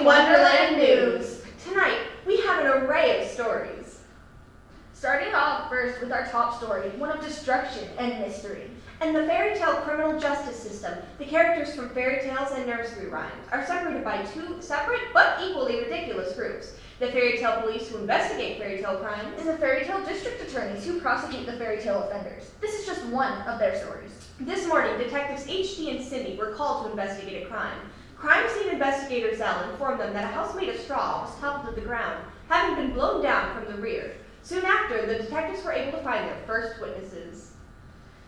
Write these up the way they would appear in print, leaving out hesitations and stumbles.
Wonderland News. Tonight, we have an array of stories. Starting off first with our top story, one of destruction and mystery. In the fairy tale criminal justice system, the characters from fairy tales and nursery rhymes are separated by two separate but equally ridiculous groups. The fairy tale police who investigate fairy tale crimes, And the fairy tale district attorneys who prosecute the fairy tale offenders. This is just one of their stories. This morning, detectives HD and Cindy were called to investigate a crime. Crime scene investigator Zell informed them that a house made of straw was toppled to the ground, having been blown down from the rear. Soon after, the detectives were able to find their first witnesses.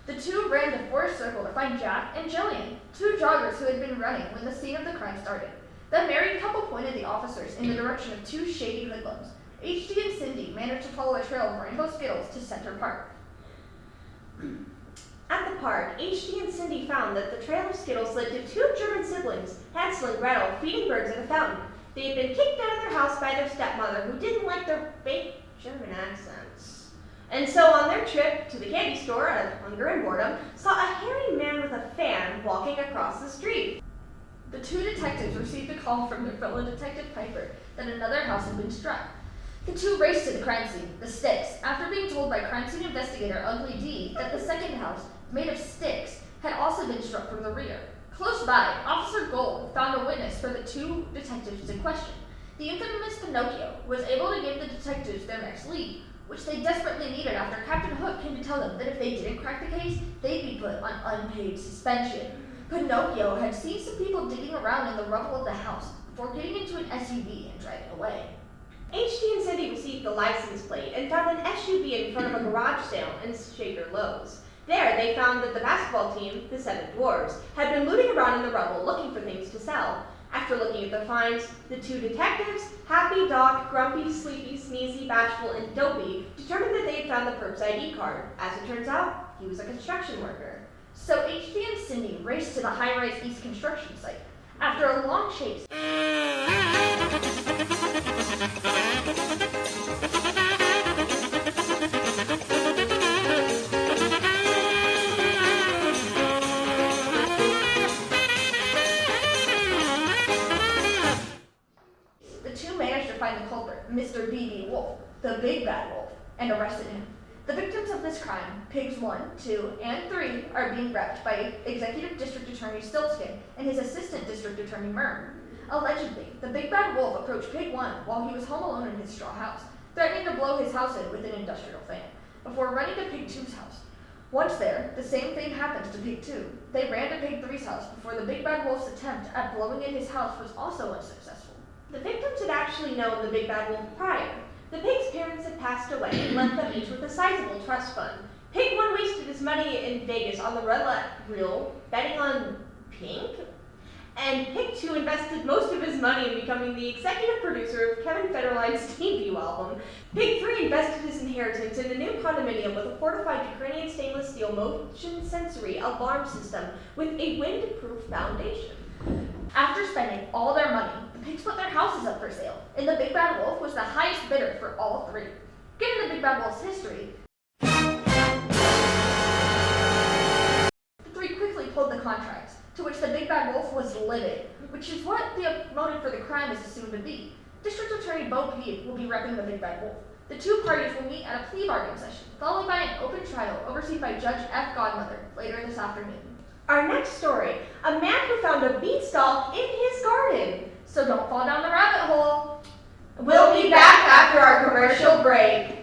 The two ran to Forest Circle to find Jack and Jillian, two joggers who had been running when the scene of the crime started. The married couple pointed the officers in the direction of two shady hoodlums. HD and Cindy managed to follow a trail of rainbow Skittles to Center Park. At the park, HD and Cindy found that the trail of Skittles led to two German siblings, Hansel and Gretel, feeding birds at a fountain. They had been kicked out of their house by their stepmother, who didn't like their fake German accents. And so on their trip to the candy store out of hunger and boredom, saw a hairy man with a fan walking across the street. The two detectives received a call from their fellow detective Piper that another house had been struck. The two raced to the crime scene, the Sticks, after being told by crime scene investigator Ugly D that the second house, made of sticks, had also been struck from the rear. Close by, Officer Gold found a witness for the two detectives in question. The infamous Pinocchio was able to give the detectives their next lead, which they desperately needed after Captain Hook came to tell them that if they didn't crack the case, they'd be put on unpaid suspension. Pinocchio had seen some people digging around in the rubble of the house before getting into an SUV and driving away. HD and Cindy received the license plate and found an SUV in front of a garage sale in Shaker Lowe's. There, they found that the basketball team, the Seven Dwarves, had been looting around in the rubble looking for things to sell. After looking at the finds, the two detectives, Happy, Doc, Grumpy, Sleepy, Sneezy, Bashful, and Dopey, determined that they had found the perp's ID card. As it turns out, he was a construction worker. So HD and Cindy raced to the high-rise East construction site. After a long chase, the two managed to find the culprit, Mr. B.B. Wolf, the big bad wolf, and arrested him. The victims of this crime, Pigs 1, 2, and 3, are being repped by Executive District Attorney Stiltskin and his Assistant District Attorney Murm. Allegedly, the big bad wolf approached Pig 1 while he was home alone in his straw house, threatening to blow his house in with an industrial fan, before running to Pig 2's house. Once there, the same thing happens to Pig 2. They ran to Pig 3's house before the big bad wolf's attempt at blowing in his house was also unsuccessful. The victims had actually known the big bad wolf prior. The pig's parents had passed away and left them each with a sizable trust fund. Pig 1 wasted his money in Vegas on the roulette reel, betting on pink. And Pig 2 invested most of his money in becoming the executive producer of Kevin Federline's debut album. Pig 3 invested his inheritance in a new condominium with a fortified Ukrainian stainless steel motion sensory alarm system with a wind-proof foundation. After spending all their money, the pigs put their houses up for sale, and the Big Bad Wolf was the highest bidder for all three. Given the Big Bad Wolf's history, the three quickly pulled the contracts, to which the Big Bad Wolf was livid, which is what the motive for the crime is assumed to be. District Attorney Bo Peep will be repping the Big Bad Wolf. The two parties will meet at a plea bargain session, followed by an open trial overseen by Judge F. Godmother later this afternoon. Our next story, a man who found a beanstalk in his garden. So don't fall down the rabbit hole. We'll be back after our commercial break.